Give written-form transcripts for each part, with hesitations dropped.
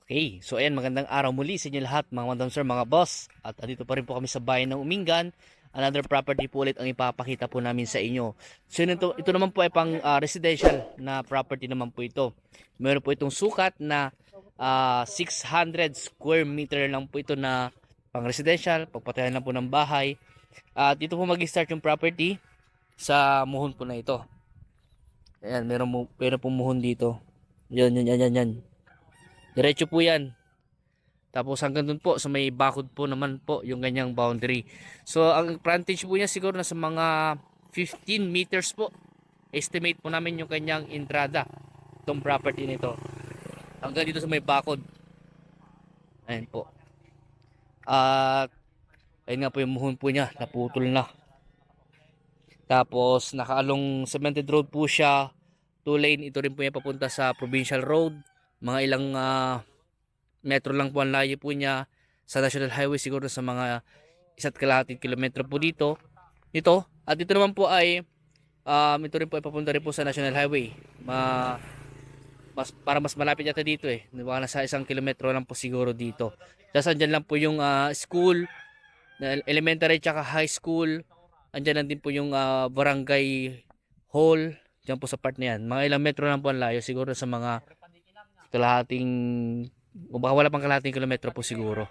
Okay, so ayan, magandang araw muli sa inyo lahat mga madam sir, mga boss. At andito pa rin po kami sa bayan ng Umingan. Another property po ulit ang ipapakita po namin sa inyo. So ito naman po ay pang residential na property naman po ito. Meron po itong sukat na 600 square meter lang po ito na pang residential, pagpatayan lang po ng bahay. At dito po mag-start yung property sa muhon po na ito. Ayan, meron po muhon dito. Yan. Diretso po yan. Tapos hanggang dun po sa may bakod po naman po yung ganyang boundary. So ang frontage po niya siguro nasa mga 15 meters po. Estimate po namin yung kanyang entrada itong property nito. Hanggang dito sa may bakod. Ayan po. At ayun nga po yung muhon po niya. Naputol na. Tapos nakaalong cemented road po siya. 2 lane. Ito rin po yung papunta sa provincial road. Mga ilang metro lang po ang layo po niya sa National Highway, siguro sa mga 1.5 kilometro po dito. At ito naman po ay ito rin po ay papunta rin po sa National Highway. Para mas malapit yata dito eh. Baka nasa 1 kilometro lang po siguro dito. Tapos andyan lang po yung school, elementary tsaka high school. Andyan lang din po yung barangay hall. Diyan po sa part na yan. Mga ilang metro lang po ang layo. Siguro sa mga kalahating, o baka wala pang kalahating kilometro po siguro.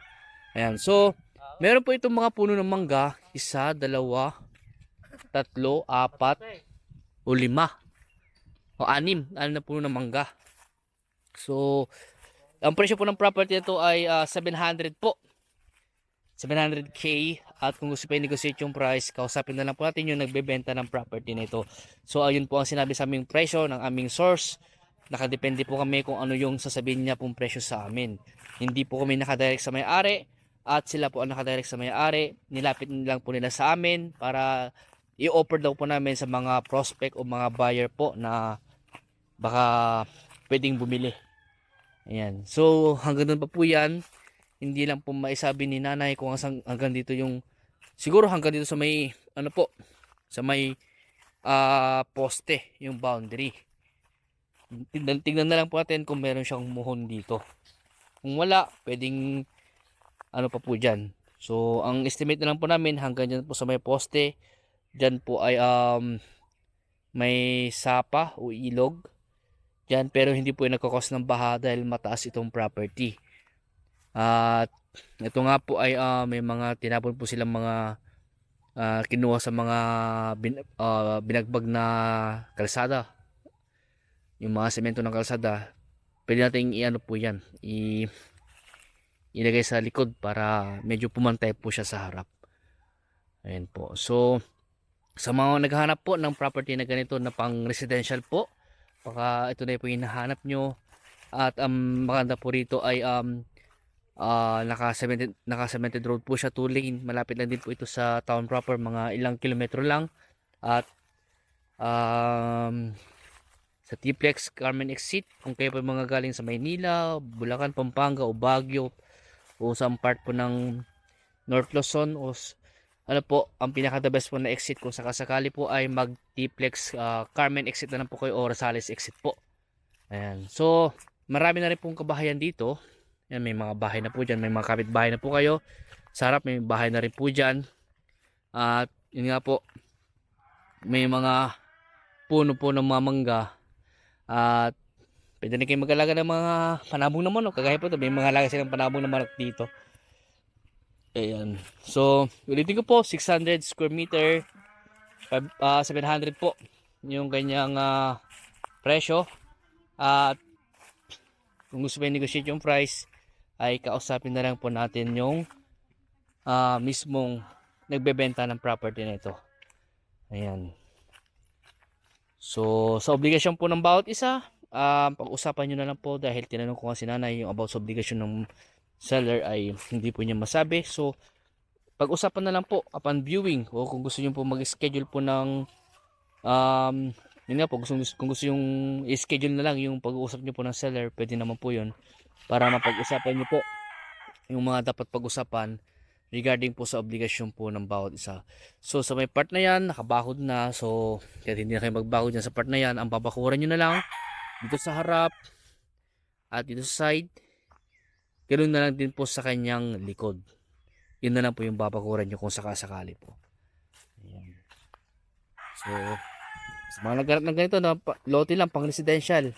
Ayan. So, meron po itong mga puno ng mangga. 1, 2, 3, 4, 5, o 5. O 6. 6 na puno ng mangga. So, ang presyo po ng property ito ay 700 po. 700k. At kung gusto pa i-negotiate yung price, kausapin na lang po natin yung nagbebenta ng property nito. So ayun po ang sinabi sa aming presyo ng aming source. Nakadepende po kami kung ano yung sasabihin niya pong presyo sa amin. Hindi po kami nakadirect sa may-ari at sila po ang nakadirect sa may-ari. Nilapit lang po nila sa amin para i-offer daw po namin sa mga prospect o mga buyer po na baka pwedeng bumili. Ayan. So hanggang doon pa po yan. Hindi lang po maisabi ni nanay kung hanggang dito yung, siguro hanggang dito sa may ano po, sa may poste yung boundary. Tignan na lang po natin kung meron siyang muhon dito. Kung wala, pwedeng ano pa po dyan. So ang estimate na lang po namin hanggang dyan po sa may poste. Dyan po ay may sapa o ilog dyan, pero hindi po yung nagkakos ng baha dahil mataas itong property. At ito nga po ay may mga tinapon po silang mga kinuha sa mga binagbag na kalsada. Yung mga semento ng kalsada, pwede natin i-ano po yan, ilagay sa likod para medyo pumantay po siya sa harap. Ayan po. So sa mga naghahanap po ng property na ganito na pang residential po, baka ito na po yung hinahanap nyo. At maganda po rito ay naka-cemented road po siya, 2 lane. Malapit lang din po ito sa town proper, mga ilang kilometro lang. At sa T-Plex Carmen Exit, kung kayo po mga galing sa Maynila, Bulacan, Pampanga o Baguio o sa part po ng North Luzon o ano po, ang pinaka the best po na exit kung sakasakali po ay mag T-Plex Carmen Exit na lang po kayo o Rosales Exit po. Ayan. So marami na rin pong kabahayan dito. Yan, may mga bahay na po dyan. May mga kapitbahay na po kayo. Sa harap, may bahay na rin po dyan. At yun nga po, may mga puno po ng mga mangga. At pwede na kayo mag-alaga ng mga panabong na manok. Kagaya po ito, may mga alaga silang panabong na manok dito. Ayan. So, ulitin ko po, 600 square meter, 700 po yung kanyang presyo. At kung gusto pa i-negotiate yung price, ay kausapin na lang po natin yung mismong nagbebenta ng property na ito. Ayan. So sa obligasyon po ng bawat isa, pag-usapan nyo na lang po dahil tinanong ko nga si nanay yung about sa obligasyon ng seller ay hindi po niya masabi. So pag-usapan na lang po upon viewing o kung gusto nyo po mag-schedule po ng yun nga po, kung gusto yung i-schedule na lang yung pag-uusap nyo po ng seller, pwede naman po yun para mapag-usapan nyo po yung mga dapat pag-usapan regarding po sa obligasyon po ng bawat isa. So sa may part na yan, nakabakod na. So kaya hindi na kayo magbakod dyan sa part na yan. Ang babakuran nyo na lang dito sa harap at dito sa side. Ganoon na lang din po sa kanyang likod. Yun na lang po yung babakuran nyo kung sakasakali po. Ayan. So, sa mga naghanap ng ganito na lote lang pang residential,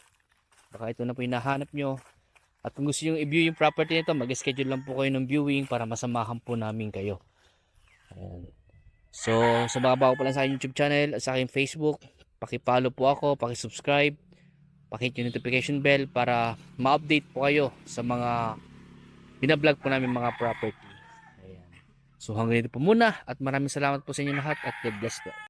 baka ito na po yung nahanap nyo. At kung gusto nyo i-view yung property nito, mag-schedule lang po kayo ng viewing para masamahan po namin kayo. Ayan. So, sa mga bago pa lang sa aking YouTube channel at sa aking Facebook, paki-follow po ako, paki-subscribe, paki-hit yung notification bell para ma-update po kayo sa mga binablog po namin mga property. Ayan. So hanggang dito po muna at maraming salamat po sa inyo lahat at God bless po.